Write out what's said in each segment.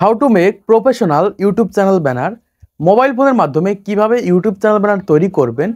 How to make professional YouTube channel banner. Mobile ফোনের মাধ্যমে কিভাবে ইউটিউব চ্যানেল ব্যানার তৈরি করবেন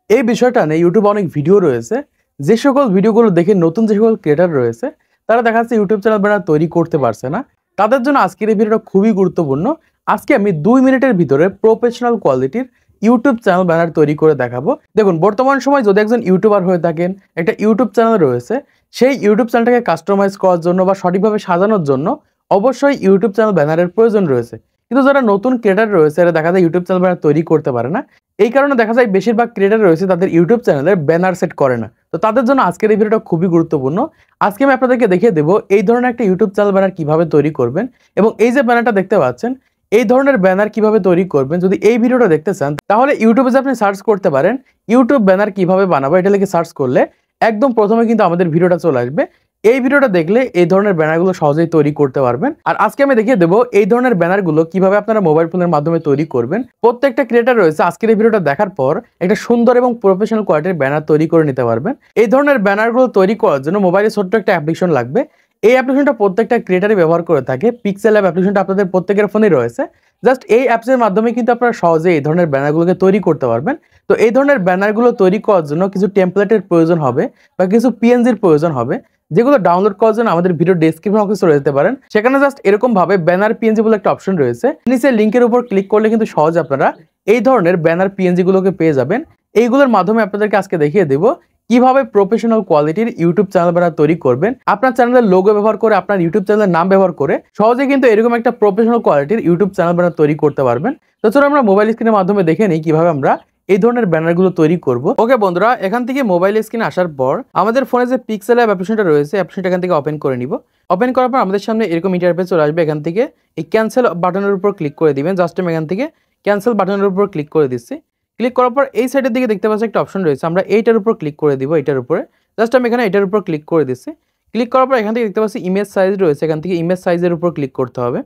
এই বিষয়টা নিয়ে ইউটিউবে অনেক ভিডিও রয়েছে। যে সকল ভিডিওগুলো দেখে নতুন যে সকল ক্রিয়েটার রয়েছে তারা দেখা যাচ্ছে ইউটিউব চ্যানেল ব্যানার তৈরি করতে পারছে না, তাদের জন্য আজকের এই ভিডিওটা খুবই গুরুত্বপূর্ণ। আজকে আমি 2 মিনিটের ভিতরে প্রফেশনাল কোয়ালিটির ইউটিউব চ্যানেল ব্যানার তৈরি করে দেখাবো। দেখুন, বর্তমান সময় যদি একজন ইউটিউবার হয়ে থাকেন, একটা ইউটিউব চ্যানেল রয়েছে, সেই ইউটিউব চ্যানেলটাকে কাস্টমাইজ করার জন্য বা সঠিকভাবে সাজানোর জন্য অবশ্যই ইউটিউব চ্যানেল ব্যানারের প্রয়োজন রয়েছে। কিন্তু যারা নতুন ক্রিয়েটার রয়েছে এরা দেখা যায় ইউটিউব চ্যানেল ব্যানার তৈরি করতে পারে না। এই কারণে দেখা যায় বেশিরভাগ ক্রিয়েটার রয়েছে তাদের ইউটিউব চ্যানেলের ব্যানার সেট করে না। তো তাদের জন্য আজকের এই ভিডিওটা খুবই গুরুত্বপূর্ণ। আজকে আমি আপনাদেরকে দেখিয়ে দেবো এই ধরনের একটা ইউটিউব চ্যানেল ব্যানার কিভাবে তৈরি করবেন, এবং এই যে ব্যানারটা দেখতে পাচ্ছেন এই ধরনের ব্যানার কিভাবে তৈরি করবেন। যদি এই ভিডিওটা দেখতে চান তাহলে ইউটিউবে যে আপনি সার্চ করতে পারেন ইউটিউব ব্যানার কিভাবে বানাবো, এটা লিখে সার্চ করলে একদম প্রথমে কিন্তু আমাদের ভিডিওটা চলে আসবে। এই ভিডিওটা দেখলে এই ধরনের ব্যানারগুলো সহজেই তৈরি করতে পারবেন। আর আজকে আমি দেখিয়ে দেবো এই ধরনের ব্যানারগুলো কিভাবে আপনারা মোবাইল ফোনের মাধ্যমে তৈরি করবেন। প্রত্যেকটা ক্রিয়েটার রয়েছে আজকের এই ভিডিওটা দেখার পর একটা সুন্দর এবং প্রফেশনাল কোয়ালিটির ব্যানার তৈরি করে নিতে পারবেন। এই ধরনের ব্যানারগুলো তৈরি করার জন্য মোবাইলে ছোট্ট একটা অ্যাপ্লিকেশন লাগবে। এই অ্যাপ্লিকেশনটা প্রত্যেকটা ক্রিয়েটারই ব্যবহার করে থাকে। পিক্সেল অ্যাপ অ্যাপ্লিকেশনটা আপনাদের প্রত্যেকের ফোনেই রয়েছে। জাস্ট এই অ্যাপসের মাধ্যমে কিন্তু আপনারা সহজে এই ধরনের ব্যানারগুলোকে তৈরি করতে পারবেন। তো এই ধরনের ব্যানারগুলো তৈরি করার জন্য কিছু টেমপ্লেটের প্রয়োজন হবে বা কিছু পিএনজির প্রয়োজন হবে, যেগুলো ডাউনলোড করার জন্য আমাদের ভিডিও ডেসক্রিপশন বক্সে চলে যেতে পারেন। সেখানে জাস্ট এরকম ভাবে ব্যানার পিএনজি বলে একটা অপশন রয়েছে, নিচে লিংকের উপর ক্লিক করলে কিন্তু সহজ আপনারা এই ধরনের ব্যানার পিএনজি গুলোকে পেয়ে যাবেন। এইগুলোর মাধ্যমে আপনাদেরকে আজকে দেখিয়ে দেব কিভাবে প্রফেশনাল কোয়ালিটির ইউটিউব চ্যানেল ব্যানার তৈরি করবেন। আপনার চ্যানেলের লোগো ব্যবহার করে, আপনার ইউটিউব চ্যানেলের নাম ব্যবহার করে সহজে কিন্তু এরকম একটা প্রফেশনাল কোয়ালিটির ইউটিউব চ্যানেল ব্যানার তৈরি করতে পারবেন। তো চলো আমরা মোবাইল স্ক্রিনের মাধ্যমে দেখে নিই কিভাবে আমরা এই ধরনের ব্যানারগুলো তৈরি করব। ওকে বন্ধুরা, এখান থেকে মোবাইল স্ক্রিনে আসার পর আমাদের ফোনে যে পিক্সেল অ্যাপ অ্যাপ্লিকেশনটা রয়েছে অ্যাপ্লিকেশনটা এখান থেকে ওপেন করে নিব। ওপেন করার পর আমাদের সামনে এরকম ইন্টারফেস চলে আসবে। এখান থেকে এই ক্যান্সেল বাটনের উপর ক্লিক করে দিবেন। জাস্ট আমি এখান থেকে ক্যান্সেল বাটনের উপর ক্লিক করে দিচ্ছি। ক্লিক করার পর এই সাইডের দিকে দেখতে পাচ্ছি একটা অপশন রয়েছে, আমরা এইটার উপর ক্লিক করে দিব। এটার উপরে জাস্ট আমি এখানে এটার উপর ক্লিক করে দিচ্ছি। ক্লিক করার পর এখান থেকে দেখতে পাচ্ছি ইমেজ সাইজ রয়েছে, এখান থেকে ইমেজ সাইজের উপর ক্লিক করতে হবে।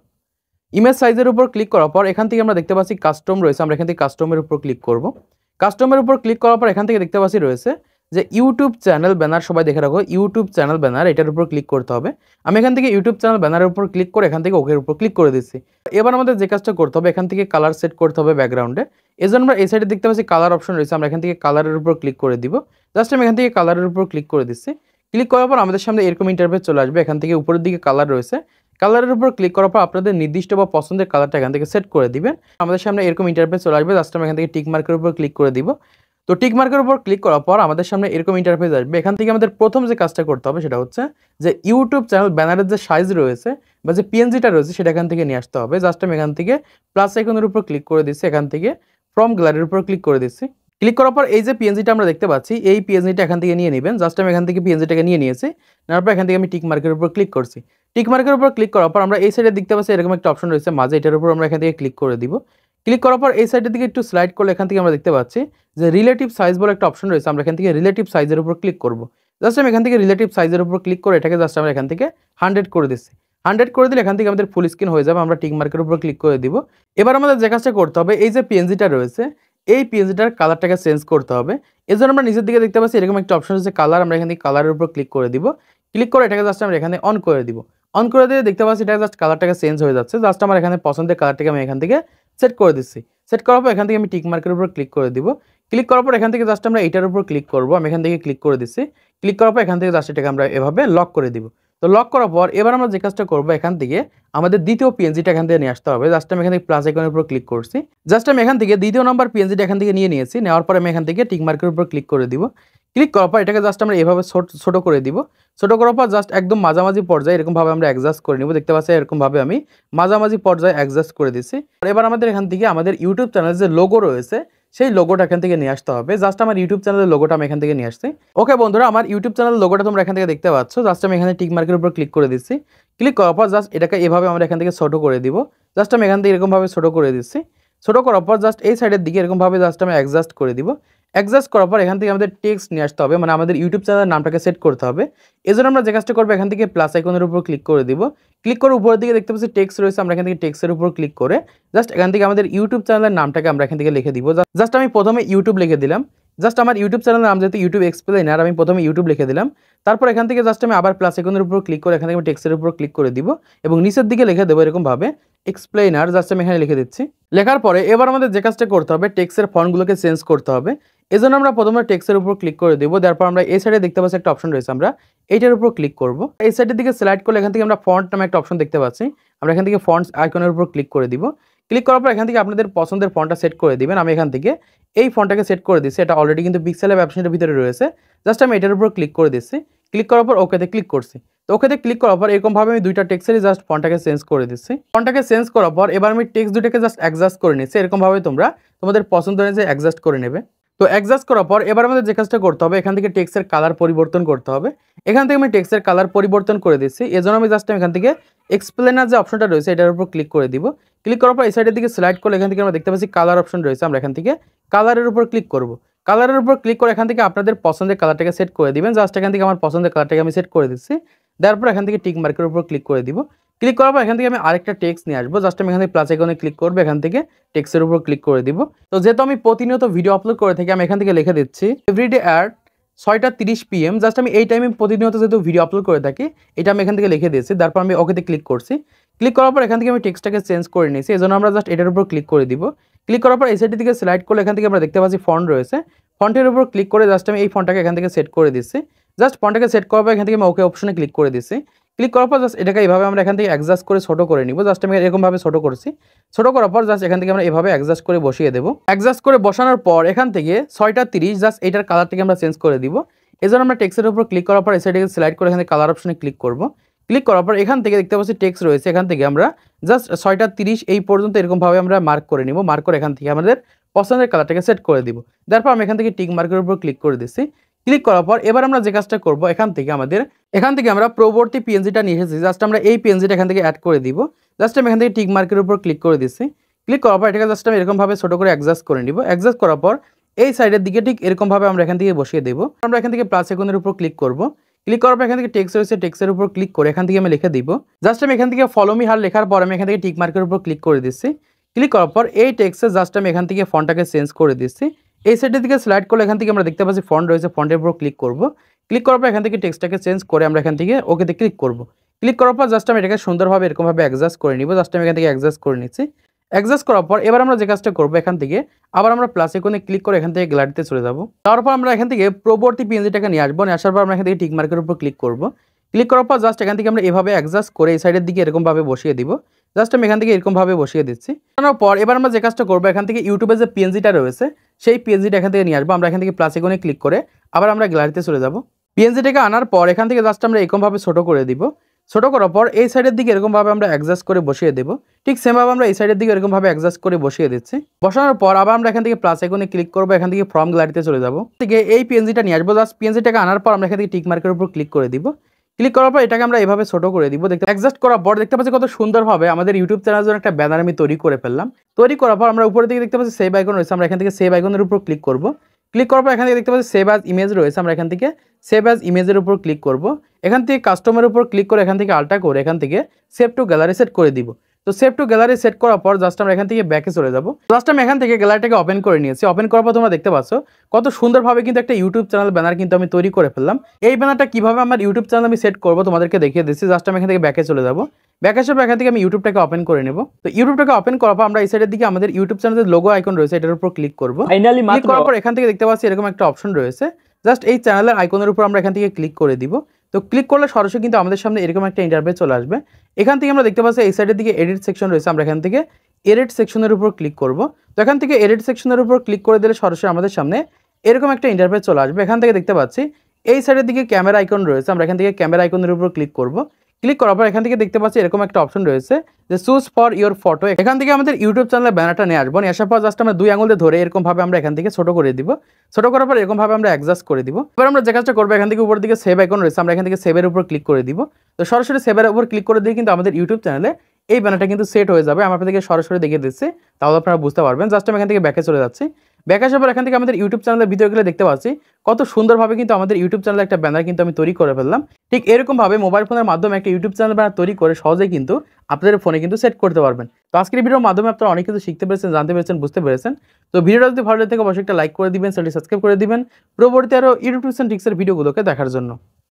ইমেজ সাইজের উপর ক্লিক করার পর এখান থেকে আমরা দেখতে পাচ্ছি কাস্টম রয়েছে, আমরা এখান থেকে কাস্টমের উপর ক্লিক করব। কাস্টমের উপর ক্লিক করার পর এখান থেকে দেখতে পাচ্ছি রয়েছে যে ইউটিউব চ্যানেল ব্যানার, সবাই দেখে রাখো ইউটিউব চ্যানেল ব্যানার, এটার উপর ক্লিক করতে হবে। আমি এখান থেকে ইউটিউব চ্যানেল ব্যানারের উপর ক্লিক করে এখান থেকে ওকের উপর ক্লিক করে দিচ্ছি। এবার আমাদের যে কাজটা করতে হবে এখান থেকে কালার সেট করতে হবে ব্যাকগ্রাউন্ডে। এই জন্য আমরা এই সাইডে দেখতে পাচ্ছি কালার অপশন রয়েছে, আমরা এখান থেকে কালারের উপর ক্লিক করে দিব। জাস্ট আমি এখান থেকে কালারের উপর ক্লিক করে দিচ্ছি। ক্লিক করার পর আমাদের সামনে এরকম ইন্টারফেস চলে আসবে। এখান থেকে উপরের দিকে কালার রয়েছে, কালারের উপর ক্লিক করার পর আপনাদের নির্দিষ্ট বা পছন্দের কালারটা এখান থেকে সেট করে দিবেন। আমাদের সামনে এরকম ইন্টারফেস চলে আসবে। জাস্ট আমি এখান থেকে টিক মার্কের উপর ক্লিক করে দিব। তো টিক মার্কের উপর ক্লিক করার পর আমাদের সামনে এরকম ইন্টারফেস আসবে। এখান থেকে আমাদের প্রথম যে কাজটা করতে হবে সেটা হচ্ছে যে ইউটিউব চ্যানেল ব্যানারের যে সাইজ রয়েছে বা যে পিএনজিটা রয়েছে সেটা এখান থেকে নিয়ে আসতে হবে। জাস্ট আমি এখান থেকে প্লাস আইকনের উপর ক্লিক করে দিচ্ছি, এখান থেকে ফ্রম গ্যালারির উপর ক্লিক করে দিচ্ছি। ক্লিক করার পর এই যে পিএনজিটা আমরা দেখতে পাচ্ছি এই পিএনজিটা এখান থেকে নিয়ে নেবেন। জাস্ট আমি এখান থেকে পিএনজিটাকে নিয়ে নিয়েছি। নেওয়ার পর এখান থেকে আমি টিক মার্কের উপর ক্লিক করছি। টিক মার্কের উপর ক্লিক করার পর আমরা এই সাইডে দেখতে পাচ্ছি এরকম একটা অপশন রয়েছে মাঝে, এটার উপর আমরা এখান থেকে ক্লিক করে দিব। ক্লিক করার পর এই সাইডের দিকে একটু স্লাইড করলে এখান থেকে আমরা দেখতে পাচ্ছি যে রিলেটিভ সাইজ বলে একটা অপশন রয়েছে, আমরা এখান থেকে রিলেটিভ সাইজের উপর ক্লিক করব। জাস্ট আমি এখান থেকে রিলেটিভ সাইজের উপর ক্লিক করে এটাকে জাস্ট আমরা এখান থেকে 100 করে দিচ্ছি। 100 করে দিলে এখান থেকে আমাদের ফুল স্ক্রিন হয়ে যাবে। আমরা টিক মার্কের উপর ক্লিক করে দিব। এবার আমাদের যে কাজটা করতে হবে এই যে পিএনজিটা রয়েছে এই পিএনজিটার কালারটাকে চেঞ্জ করতে হবে। এজন্য আমরা নিচের দিকে দেখতে পাচ্ছি এরকম একটা অপশন আছে কালার, আমরা এখান থেকে কালারের উপর ক্লিক করে দিব। ক্লিক করে এটাকে জাস্ট আমরা এখানে অন করে দিব। অন করে দিলে দেখতে পাচ্ছি এটা জাস্ট কালারটাকে চেঞ্জ হয়ে যাচ্ছে। জাস্ট আমার এখানে পছন্দের কালারটাকে আমি এখান থেকে সেট করে দিচ্ছি। সেট করার পর এখান থেকে আমি টিক মার্কের উপর ক্লিক করে দিব। ক্লিক করার পর এখান থেকে জাস্ট আমরা এটার উপর ক্লিক করব। আমি এখান থেকে ক্লিক করে দিচ্ছি। ক্লিক করার পর এখান থেকে জাস্ট এটাকে আমরা এভাবে লক করে দিব। তো লক করার পর এবার আমরা যে কাজটা করব এখান থেকে আমাদের দ্বিতীয় পিএনজিটা এখান থেকে নিয়ে আসতে হবে। জাস্ট আমি এখান থেকে প্লাস আইকনের উপর ক্লিক করছি। জাস্ট আমি এখান থেকে দ্বিতীয় নাম্বার পিএনজিটা এখান থেকে নিয়ে নিয়েছি। নেওয়ার পর আমি এখান থেকে টিক মার্কের উপর ক্লিক করে দিব। ক্লিক করার পর এটাকে জাস্ট আমরা এভাবে ছোট করে দিব। ছোট করার পর জাস্ট একদম মাঝামাঝি পর্যায়ে এরকমভাবে আমরা অ্যাডজাস্ট করে নিব। দেখতে পাচ্ছি এরকমভাবে আমি মাঝামাঝি পর্যায়ে অ্যাডজাস্ট করে দিচ্ছি। এবার আমাদের এখান থেকে আমাদের ইউটিউব চ্যানেলের যে লোগো রয়েছে সেই লোগোটা এখান থেকে নিয়ে আসতে হবে। জাস্ট আমার ইউটিউব চ্যানেলের লোগোটা আমি এখান থেকে নিয়ে আসছি। ওকে বন্ধুরা, আমার ইউটিউব চ্যানেলের লোগোটা তোমরা এখান থেকে দেখতে পাচ্ছ। জাস্ট আমি এখানে টিক মার্কের উপর ক্লিক করে দিচ্ছি। ক্লিক করার পর জাস্ট এটাকে এভাবে আমরা এখান থেকে ছোট করে দিব। জাস্ট আমি এখান থেকে এরকমভাবে ছোট করে দিচ্ছি। ছোট করার পর জাস্ট এই সাইডের দিকে এরকমভাবে জাস্ট আমি অ্যাডজাস্ট করে দিব। অ্যাডজাস্ট করার পর এখান থেকে আমাদের টেক্সট নিয়ে আসতে হবে, মানে আমাদের ইউটিউব চ্যানেলের নামটাকে সেট করতে হবে। এজন্য আমরা যে কাজটা করবো এখান থেকে প্লাস আইকনের উপর ক্লিক করে দিব। ক্লিক করে উপরের দিকে দেখতে পাচ্ছি টেক্সট রয়েছে, আমরা এখান থেকে টেক্সটের উপর ক্লিক করে জাস্ট এখান থেকে আমাদের ইউটিউব চ্যানেলের নামটাকে আমরা এখান থেকে লিখে দিব। জাস্ট আমি প্রথমে ইউটিউব লিখে দিলাম। জাস্ট আমার ইউটিউব চ্যানেলের নাম যেহেতু ইউটিউব এক্সপ্লেইনার, আমি প্রথমে ইউটিউব লিখে দিলাম। তারপর এখান থেকে জাস্ট আমি আবার প্লাস আইকনের উপর ক্লিক করে এখান থেকে টেক্সটের উপর ক্লিক করে দিব এবং নিচের দিকে লিখে দেবো এরকমভাবে এক্সপ্লেইনার জাস্ট আমি এখানে লিখে দিচ্ছি। লেখার পরে এবার আমাদের যে কাজটা করতে হবে টেক্সটের ফন্টগুলোকে চেঞ্জ করতে হবে। এজন্য আমরা প্রথমে টেক্সটের উপর ক্লিক করে দেব। তারপর আমরা এই সাইডে দেখতে পাচ্ছি একটা অপশন রয়েছে, আমরা এইটার উপর ক্লিক করব। এই সাইডের দিকে স্লাইড করলে এখান থেকে আমরা ফন্ট নামে একটা অপশন দেখতে পাচ্ছি, আমরা এখান থেকে ফন্টস আইকনের উপর ক্লিক করে দিব। ক্লিক করার পর এখান থেকে আপনাদের পছন্দের ফন্টটা সেট করে দিবেন। আমি এখান থেকে এই ফন্টটাকে সেট করে দিচ্ছি, এটা অলরেডি কিন্তু পিক্সেল অ্যাপ অপশনের ভিতরে রয়েছে। জাস্ট আমি এটার উপর ক্লিক করে দিচ্ছি। ক্লিক করার পর ওকেতে ক্লিক করছি। তো ওকেতে ক্লিক করার পর এরকমভাবে আমি দুইটা টেক্সটেরই জাস্ট ফন্টটাকে চেঞ্জ করে দিচ্ছি। ফন্টটাকে চেঞ্জ করার পর এবার আমি টেক্সট দুটাকে জাস্ট অ্যাডজাস্ট করে নিচ্ছি। এরকমভাবে তোমরা তোমাদের পছন্দ অনুযায়ী অ্যাডজাস্ট করে নেবে। তো অ্যাডজাস্ট করার পর এবার আমাদের যে কাজটা করতে হবে এখান থেকে টেক্সটের কালার পরিবর্তন করতে হবে। এখান থেকে আমি টেক্সটের কালার পরিবর্তন করে দিচ্ছি। এজন্য আমি জাস্ট এখান থেকে এক্সপ্লেনার যে অপশনটা রয়েছে এটার উপর ক্লিক করে দিব। ক্লিক করার পর এই সাইডের দিকে স্লাইড করলে এখান থেকে আমরা দেখতে পাচ্ছি কালার অপশন রয়েছে, আমরা এখান থেকে কালারের উপর ক্লিক করব। কালারের উপর ক্লিক করে এখান থেকে আপনাদের পছন্দের কালারটাকে সেট করে দিবেন। জাস্ট এখান থেকে আমার পছন্দের কালারটাকে আমি সেট করে দিচ্ছি। তারপর এখান থেকে টিক মার্কের উপর ক্লিক করে দিব। ক্লিক করার পর এখান থেকে আমি আরেকটা টেক্সট নিয়ে আসবো। জাস্ট আমি এখান থেকে প্লাস আইকনে ক্লিক করবো, এখান থেকে টেক্সটের উপর ক্লিক করে দিব। তো যেহেতু আমি প্রতিনিয়ত ভিডিও আপলোড করে থাকি আমি এখান থেকে লিখে দিচ্ছি এভরিডে অ্যাট 6টা 30 PM। জাস্ট আমি এই টাইমে প্রতিনিয়ত যেহেতু ভিডিও আপলোড করে থাকি এটা আমি এখান থেকে লিখে দিয়েছি। তারপর আমি ওকেতে ক্লিক করছি। ক্লিক করার পর এখান থেকে আমি টেক্সটটাকে চেঞ্জ করে নিয়েছি, এজন্য আমরা জাস্ট এটার উপর ক্লিক করে দিব। ক্লিক করার পর এই সাইডের দিকে স্লাইড করলে এখান থেকে আমরা দেখতে পাচ্ছি ফন্ট রয়েছে। ফন্টের উপর ক্লিক করে জাস্ট আমি এই ফন্টটাকে এখান থেকে সেট করে দিচ্ছি। জাস্ট ফন্টটাকে সেট করার পর এখান থেকে আমি ওকে অপশনে ক্লিক করে দিচ্ছি। ক্লিক করার পর জাস্ট এটাকে এইভাবে আমরা এখান থেকে অ্যাডজাস্ট করে ছোটো করে নিব। জাস্ট আমি এরকমভাবে ছোটো করছি। ছোটো করার পর জাস্ট এখান থেকে আমরা এভাবে অ্যাডজাস্ট করে বসিয়ে দেবো। অ্যাডজাস্ট করে বসানোর পর এখান থেকে 6টা 30 জাস্ট এইটার কালারটাকে আমরা চেঞ্জ করে দিব। এজন্য আমরা টেক্সটের উপর ক্লিক করার পর এই সাইডে স্লাইড করে এখানে কালার অপশনে ক্লিক করব। ক্লিক করার পর এখান থেকে দেখতে পাচ্ছি টেক্সট রয়েছে, এখান থেকে আমরা জাস্ট 6টা 30 এই পর্যন্ত এরকমভাবে আমরা মার্ক করে নিব। মার্ক করে এখান থেকে আমাদের পছন্দের কালারটাকে সেট করে দিব। তারপর আমি এখান থেকে টিক মার্কের উপর ক্লিক করে দিচ্ছি। ক্লিক করার পর এবার আমরা যে কাজটা করব এখান থেকে আমরা পরবর্তী পিএনজিটা নিয়ে এসেছি। জাস্ট আমরা এই পিএনজিটা এখান থেকে অ্যাড করে দিব। জাস্ট আমি এখান থেকে টিক মার্কের উপর ক্লিক করে দিচ্ছি। ক্লিক করার পর এটাকে জাস্ট আমি এরকমভাবে ছোটো করে অ্যাডজাস্ট করে নিব। অ্যাডজাস্ট করার পর এই সাইডের দিকে ঠিক এরকমভাবে আমরা এখান থেকে বসিয়ে দেবো। আমরা এখান থেকে প্লাস আইকনের উপর ক্লিক করব। ক্লিক করার পর এখান থেকে টেক্সট রয়েছে, টেক্সটের উপর ক্লিক করে এখান থেকে আমি লিখে দিব। জাস্ট আমি এখান থেকে ফলো মি হার লেখার পর আমি এখান থেকে টিক মার্কের উপর ক্লিক করে দিচ্ছি। ক্লিক করার পর এই টেক্সটে জাস্ট আমি এখান থেকে ফন্টটাকে চেঞ্জ করে দিচ্ছি। এই সাইডের দিকে স্লাইড করলে এখান থেকে আমরা দেখতে পাচ্ছি ফন্ট রয়েছে, ফন্টের উপর ক্লিক করব। ক্লিক করার পর এখান থেকে টেক্সটটাকে চেঞ্জ করে আমরা এখান থেকে ওকেতে ক্লিক করব। ক্লিক করার পর জাস্ট আমি এটাকে সুন্দরভাবে এরকমভাবে অ্যাডজাস্ট করে নিব। জাস্ট আমি এখান থেকে অ্যাডজাস্ট করে নিচ্ছি। অ্যাডজাস্ট করার পর এবার আমরা যে কাজটা করবো এখান থেকে আবার আমরা প্লাস আইকনে ক্লিক করে এখান থেকে গ্যালারিতে চলে যাব। তারপর আমরা এখান থেকে পরবর্তী পিএনজিটাকে নিয়ে আসবো। নিয়ে আসার পর আমরা এখান থেকে টিক মার্কের উপর ক্লিক করব। ক্লিক করার পর জাস্ট এখান থেকে আমরা এভাবে অ্যাডজাস্ট করে এই সাইডের দিকে এরকমভাবে বসিয়ে দিব। জাস্ট আমি এখান থেকে এরকমভাবে বসিয়ে দিচ্ছি। তার পর এবার আমরা যে কাজটা করবো এখান থেকে ইউটিউবে যে পিএনজিটা রয়েছে সেই পিএনজিটা এখান থেকে নিয়ে আসবো। আমরা এখান থেকে প্লাস আইকনে ক্লিক করে আবার আমরা গ্যালারিতে চলে যাব। পিএনজিটাকে আনার পর এখান থেকে জাস্ট আমরা এরকমভাবে ছোটো করে দিব। ছোটো করার পর এই সাইডের দিকে এরকমভাবে আমরা অ্যাডজাস্ট করে বসিয়ে দেবো। ঠিক সেমভাবে আমরা এই সাইডের দিকে এরকমভাবে অ্যাডজাস্ট করে বসিয়ে দিচ্ছি। বসানোর পর আবার আমরা এখান থেকে প্লাস আইকনে ক্লিক করবো, এখান থেকে ফ্রম গ্যালারিতে চলে যাবো। থেকে এই পিএনজিটা নিয়ে আসবো। জাস্ট পিএনজিটাকে আনার পর আমরা এখান থেকে টিক মার্কের উপর ক্লিক করে দিব। ক্লিক করার পর এটাকে আমরা এভাবে ছোটো করে দিব। দেখতে অ্যাডজাস্ট করার পর দেখতে পাচ্ছি কত সুন্দরভাবে আমাদের ইউটিউব চ্যানেলের জন্য একটা ব্যানার আমি তৈরি করে ফেললাম। তৈরি করার পর আমরা উপরের দিকে দেখতে পাচ্ছি সেভ আইকন রয়েছে, আমরা এখান থেকে সেভ আইকনের উপর ক্লিক করব। ক্লিক করার পর এখান থেকে দেখতে পাচ্ছি সেভ অ্যাজ ইমেজ রয়েছে, আমরা এখান থেকে সেভ অ্যাজ ইমেজের উপর ক্লিক করব। এখান থেকে কাস্টমের উপর ক্লিক করে এখান থেকে আলটা করে এখান থেকে সেভ টু গ্যালারি সেট করে দিব। তো সেভ টু গ্যালারি সেট করার পর জাস্ট আমরা এখান থেকে ব্যাকে চলে যাব। জাস্ট আমি এখান থেকে গ্যালারিটাকে ওপেন করে নিয়েছি। ওপেন করার পর তোমরা দেখতে পাচ্ছ কত সুন্দরভাবে কিন্তু একটা ইউটিউব চ্যানেল ব্যানার কিন্তু আমি তৈরি করে ফেললাম। এই ব্যানারটা কিভাবে আমার ইউটিউব চ্যানেল আমি সেট করবো তোমাদেরকে দেখিয়ে দিচ্ছি। জাস্ট আমি এখান থেকে ব্যাকে চলে যাব। ব্যাক আসার পর এখান থেকে আমি ইউটিউবটাকে ওপেন করে নেব। তো ইউটিউবটাকে ওপেন করার পর আমরা এই সাইডের দিকে আমাদের ইউটিউব চ্যানেলের লোগো আইকন রয়েছে এটার উপর ক্লিক করব। ক্লিক করার পর এখান থেকে দেখতে পাচ্ছি এরকম একটা অপশন রয়েছে, জাস্ট এই চ্যানেলের আইকনের উপর আমরা এখান থেকে ক্লিক করে দিব। তো ক্লিক করলে সরাসরি কিন্তু আমাদের সামনে এরকম একটা ইন্টারফেস চলে আসবে। এখান থেকে আমরা দেখতে পাচ্ছি এই সাইডের দিকে এডিট সেকশন রয়েছে, আমরা এখান থেকে এডিট সেকশনের উপর ক্লিক করব। তো এখান থেকে এডিট সেকশনের উপর ক্লিক করে দিলে সরাসরি আমাদের সামনে এরকম একটা ইন্টারফেস চলে আসবে। এখান থেকে দেখতে পাচ্ছি এই সাইডের দিকে ক্যামেরা আইকন রয়েছে, আমরা এখান থেকে ক্যামেরা আইকনের উপর ক্লিক করব। ক্লিক করার পর এখান থেকে দেখতে পাচ্ছি এরকম একটা অপশন রয়েছে যে চুজ ফর ইওর ফটো। এখান থেকে আমাদের ইউটিউব চ্যানেলের ব্যানারটা নিয়ে আসবো। নিয়ে আসার পর জাস্ট আমরা 2 আঙুল দিয়ে ধরে এরকমভাবে আমরা এখান থেকে ছোটো করে দিব। ছোটো করার পর এরকমভাবে আমরা অ্যাডজাস্ট করে দিব। এবার আমরা যে কাজটা করবো এখান থেকে উপর দিকে সেভ আইকন রয়েছে, আমরা এখান থেকে সেভের উপর ক্লিক করে দিব। তো সরাসরি সেভের উপর ক্লিক করে দিয়ে কিন্তু আমাদের ইউটিউব চ্যানেলে এই ব্যানারটা কিন্তু সেট হয়ে যাবে। আমি আপনাদেরকে সরাসরি দেখিয়ে দিচ্ছি, তাহলে আপনারা বুঝতে পারবেন। জাস্ট আমি এখান থেকে ব্যাকে চলে যাচ্ছি। ব্যাক আসার পর এখান থেকে আমাদের ইউটিউব চ্যানেলের ভিডিওগুলো দেখতে পাচ্ছি কত সুন্দরভাবে কিন্তু আমাদের ইউটিউব চ্যানেলে একটা ব্যানার কিন্তু আমি তৈরি করে ফেললাম। ঠিক এরকমভাবে মোবাইল ফোনের মাধ্যমে একটা ইউটিউব চ্যানেল ব্যানার তৈরি করে সহজেই কিন্তু আপনাদের ফোনে কিন্তু সেট করতে পারবেন। তো আজকের ভিডিওর মাধ্যমে আপনারা অনেক কিছু শিখতে পেরেছেন, জানতে পেরেছেন, বুঝতে পেরেছেন। তো ভিডিওটা যদি ভালো লাগে থাকে অবশ্যই একটা লাইক করে দিবেন, চ্যানেলটি সাবস্ক্রাইব করে দিবেন পরবর্তী আরও ইউটিউব টিপস এন্ড ট্রিক্সের ভিডিওগুলোকে দেখার জন্য।